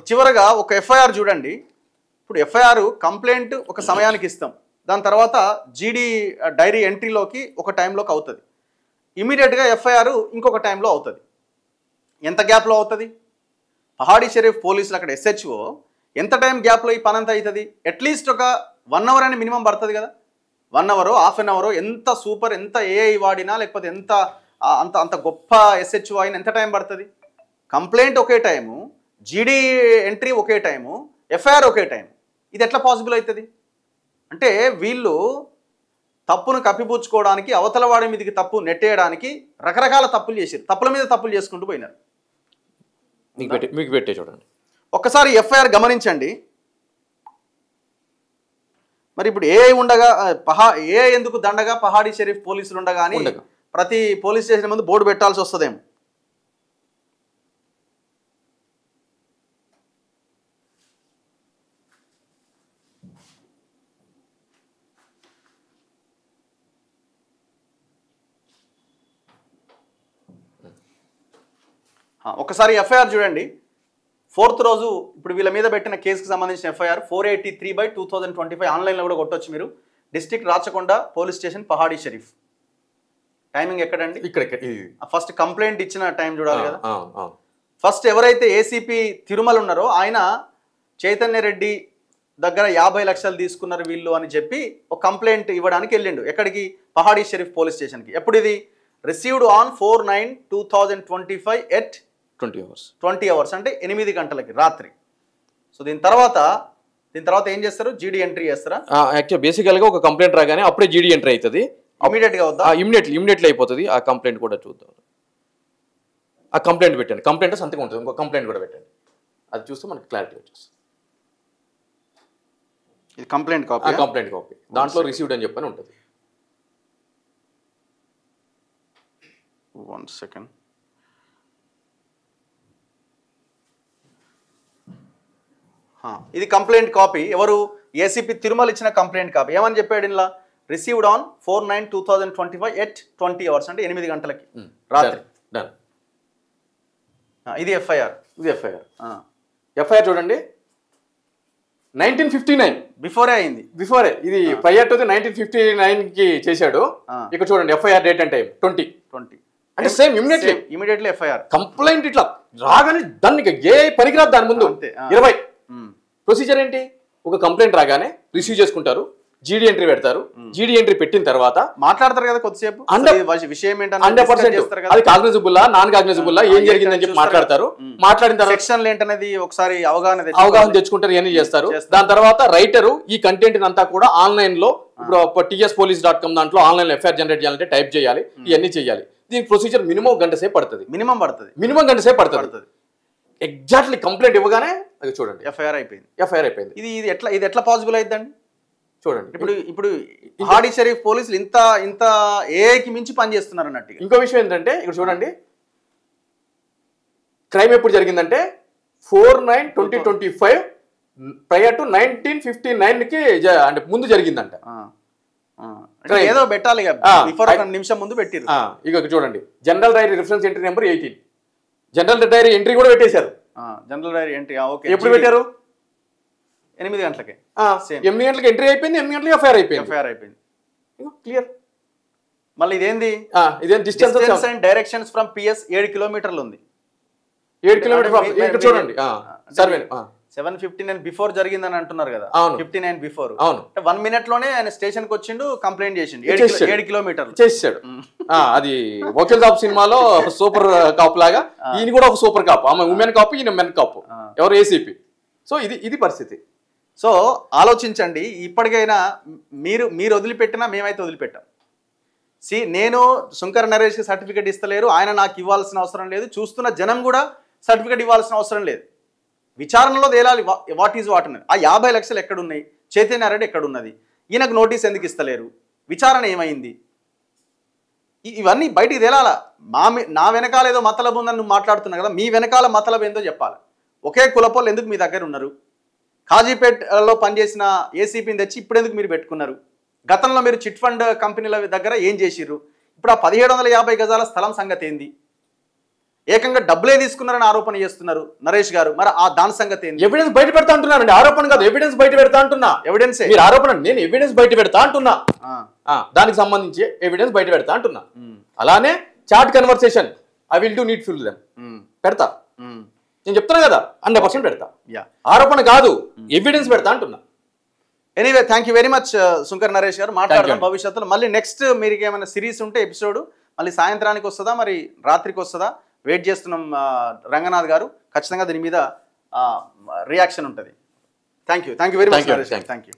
చివరగా ఒక ఎఫ్ఐఆర్ చూడండి. ఇప్పుడు ఎఫ్ఐఆర్ కంప్లైంట్ ఒక సమయానికి ఇస్తాం, దాని తర్వాత జీడీ డైరీ ఎంట్రీలోకి ఒక టైంలోకి అవుతుంది, ఇమీడియట్గా ఎఫ్ఐఆర్ ఇంకొక టైంలో అవుతుంది. ఎంత గ్యాప్లో అవుతుంది? పహాడీ షరీఫ్ పోలీసులు అక్కడ ఎస్హెచ్ఓ ఎంత టైం గ్యాప్లో ఈ పని అంతా అవుతుంది? అట్లీస్ట్ ఒక 1 అవర్ అని మినిమం పడుతుంది కదా. 1 అవరో హాఫ్ అన్ అవరో, ఎంత సూపర్ ఎంత ఏఐ వాడినా లేకపోతే ఎంత అంత అంత గొప్ప ఎస్హెచ్ఓ అయినా ఎంత టైం పడుతుంది? కంప్లైంట్ ఒకే టైము, జీడీ ఎంట్రీ ఒకే టైము, ఎఫ్ఐఆర్ ఒకే టైం. ఇది ఎట్లా పాసిబుల్ అవుతుంది? అంటే వీళ్ళు తప్పును కప్పిపుచ్చుకోవడానికి, అవతల వాడి మీదకి తప్పు నెట్టేయడానికి రకరకాల తప్పులు చేశారు, తప్పుల మీద తప్పులు చేసుకుంటూ పోయినారు. మీకు పెట్టే చూడండి ఒక్కసారి ఎఫ్ఐఆర్ గమనించండి. మరి ఇప్పుడు ఏఐ ఉండగా ఏఐ ఎందుకు దండగా పహాడీ షరీఫ్ పోలీసులు ఉండగా అని ప్రతి పోలీస్ స్టేషన్ ముందు బోర్డు పెట్టాల్సి వస్తుందేమో. ఒకసారి ఎఫ్ఐఆర్ చూడండి. 4th రోజు ఇప్పుడు వీళ్ళ మీద పెట్టిన కేసుకు సంబంధించిన ఎఫ్ఐఆర్ 483/2025 ఆన్లైన్లో కూడా కొట్టొచ్చు మీరు. District Rachakonda police station Pahadi Sharif. Timing ఎక్కడండి? ఇక్కడ ఫస్ట్ కంప్లైంట్ ఇచ్చిన టైం చూడాలి కదా. ఫస్ట్ ఎవరైతే ఏసీపీ తిరుమల ఉన్నారో ఆయన చైతన్య రెడ్డి దగ్గర 50 లక్షలు తీసుకున్నారు వీళ్ళు అని చెప్పి ఒక కంప్లైంట్ ఇవ్వడానికి వెళ్ళిండు. ఎక్కడికి? పహాడీ షరీఫ్ పోలీస్ స్టేషన్కి. ఎప్పుడు ఇది? రిసీవ్డ్ ఆన్ 4/9/2025 ఎట్ 20 hours అంటే 8 గంటలకి రాత్రి. సో దీని తర్వాత ఏం చేస్తారు? జీడీ ఎంట్రీ చేస్తారా? యాక్చువల్ బేసికల్గా ఒక కంప్లైంట్ రాగానే అప్పుడే జీడీ ఎంట్రీ అవుతుంది. ఇమీడియట్గా అవుతా? ఇమీడియట్లీ అయిపోతుంది. ఆ కంప్లైంట్ కూడా చూద్దాం. ఆ కంప్లైంట్ పెట్టండి. కంప్లైంట్ సంతకం ఉంటుంది, ఇంకో కంప్లైంట్ కూడా పెట్టండి. అది చూస్తే మనకి క్లారిటీ వచ్చేస్తుంది. ఇది కంప్లైంట్ కాపీ. కంప్లైంట్ కాపీ దాంట్లో రిసీవ్డ్ అని చెప్పని ఉంటుంది. 1 second. ఇది కంప్లైంట్ కాపీ. ఎవరు? ఏసీపీ తిరుమల ఇచ్చిన కంప్లైంట్ కాపీ. ఏమని చెప్పాడు ఇలా? రిసీవ్డ్ ఆన్ 4/9/2025 ఎట్ 20 hours అంటే 8 గంటలకి రాత్రి. ఇది ఎఫ్ఐఆర్. ఎఫ్ఐఆర్ చూడండి. 1959 బిఫోరే అయింది. బిఫోరే. ఇది ప్రయర్ టు 1959కి చేశాడు. ఇక్కడ చూడండి ఎఫ్ఐఆర్ డేట్ అండ్ టైం 20 అంటే సేమ్ ఇమీడియట్లీ ఎఫ్ఐఆర్. కంప్లైంట్ ఇట్లా రాగానే దానికి ఏ పనికిరాదు. దాని ముందు 20 ప్రొసీజర్ ఏంటి? ఒక కంప్లైంట్ రాగానే రిసీవ్ చేసుకుంటారు, జీడీ ఎంట్రీ పెడతారు. జీడీ ఎంట్రీ పెట్టిన తర్వాత మాట్లాడతారు కదా కొద్దిసేపు, విషయం ఏంటంటే 100% అది కాగ్నిజబుల్లా నాన్ కాగ్నిజబుల్లా ఏం జరిగిందని చెప్పి మాట్లాడతారు. మాట్లాడిన తర్వాత సెక్షన్లు ఏంటనేది ఒకసారి అవగాహన తెచ్చుకుంటారు, ఇవన్నీ చేస్తారు. దాని తర్వాత రైటరు ఈ కంటెంట్ అంతా కూడా ఆన్లైన్ లో ఇప్పుడు tspolice.com దాంట్లో ఆన్లైన్ లో ఎఫ్ఐఆర్ జనరేట్ చేయాలంటే టైప్ చేయాలి, ఇవన్నీ చేయాలి. దీని ప్రొసీజర్ మినిమం గంట సేపు పడుతుంది. మినిమం గంట సేపు పడుతుంది. ఎగ్జాక్ట్లీ కంప్లైంట్ ఇవ్వగానే అది చూడండి ఎఫ్ఐఆర్ అయిపోయింది. ఇది ఎట్లా పాసిబుల్ అయిద్దండి? చూడండి ఇప్పుడు పహాడీ షరీఫ్ పోలీసులు ఇంత ఏఐకి మించి పని చేస్తున్నారు అన్నట్టు. ఇంకో విషయం ఏంటంటే ఇక్కడ చూడండి, క్రైమ్ ఎప్పుడు జరిగిందంటే 4/9/2025 ప్రయర్ టు 1959కి అంటే ముందు జరిగిందంట. ఏదో పెట్టాలి బిఫోర్ 1 నిమిషం ముందు పెట్టిరు. ఇక చూడండి general dairy reference entry number 18. General diary entry కూడా పెట్టేశారు. జనరల్ డైరీ ఎంట్రీ ఎప్పుడు పెట్టారు? 8 గంటలకి. 8 గంటలకి ఎంట్రీ అయిపోయింది, 8 గంటలకి ఎఫ్ఐఆర్ అయిపోయింది. క్లియర్. మళ్ళీ ఇదేంది? Distance and directions from PS 7 కిలోమీటర్లు ఉంది. 7 కిలోమీటర్ చూడండి. సర్వే 7:59 బిఫోర్ జరిగిందని అంటున్నారు కదా. 59 బిఫోర్. 1 minute లోనే ఆయన స్టేషన్ కి వచ్చిండు, కంప్లైంట్ చేసిండు. 7 కిలోమీటర్లు చేసాడు. అది వకీల్ కాప్ సినిమాలో సూపర్ కాప్ లాగా ఈయన కూడా ఒక సూపర్ కాప్. ఆమె ఉమెన్ కాప్, ఈయన మెన్ కాప్. ఎవరు? ఏసీపీ. సో ఇది పరిస్థితి. సో ఆలోచించండి. ఇప్పటికైనా మీరు వదిలిపెట్టినా మేమైతే వదిలిపెట్టాం. నేను శంకర్ నరేష్కి సర్టిఫికేట్ ఇస్తలేరు, ఆయన నాకు ఇవ్వాల్సిన అవసరం లేదు, చూస్తున్న జనం కూడా సర్టిఫికేట్ ఇవ్వాల్సిన అవసరం లేదు. విచారణలో తేలాలి వాట్ ఈజ్ వాట్ అనేది. ఆ 50 లక్షలు ఎక్కడున్నాయి? చైతన్య రెడ్డి ఎక్కడున్నది? ఈయనకు నోటీస్ ఎందుకు ఇస్తలేరు? విచారణ ఏమైంది? ఇవన్నీ బయటికి తేలాలా. నా వెనకాల ఏదో మతలబు ఉందని నువ్వు మాట్లాడుతున్నావు కదా, మీ వెనకాల మతలబు ఏందో చెప్పాలి. ఒకే కులపోళ్ళు ఎందుకు మీ దగ్గర ఉన్నారు? కాజీపేటలో పనిచేసిన ఏసీపీని తెచ్చి ఇప్పుడు ఎందుకు మీరు పెట్టుకున్నారు? గతంలో మీరు చిట్ ఫండ్ కంపెనీల దగ్గర ఏం చేసిర్రు? ఇప్పుడు ఆ 1750 గజాల స్థలం సంగతి ఏంది? ఏకంగా డబ్బులే తీసుకున్నారని ఆరోపణ చేస్తున్నారు నరేష్ గారు. మరి ఆ దాని సంగతి ఏంటి? ఎవిడెన్స్ బయట పెడతా అంటున్నారండి, ఆరోపణ కాదు, ఎవిడెన్స్ బయట పెడతా అంటున్నా. ఎవిడెన్సే మీరు ఆరోపణ, నేను ఎవిడెన్స్ బయట పెడతా అంటున్నా. దానికి సంబంధించి ఎవిడెన్స్ బయట పెడతా అంటున్నా. అలానే chat conversation I will do need full them పెడతా. నేను చెప్తున్నా కదా 100% పెడతా. ఆరోపణ కాదు, ఎవిడెన్స్ పెడతా అంటున్నా. Anyway thank you very much Shankar Naresh garu. మాట్లాడదాం భవిష్యత్తులో. మళ్ళీ నెక్స్ట్ మీరు ఏమైనా సిరీస్ ఉంటే ఎపిసోడ్ మళ్ళీ సాయంత్రానికి వస్తుందా మరి రాత్రికి వస్తుందా వెయిట్ చేస్తున్నాం రంగనాథ్ గారు. ఖచ్చితంగా దీని మీద రియాక్షన్ ఉంటుంది. Thank you very much Naresh. Thank you.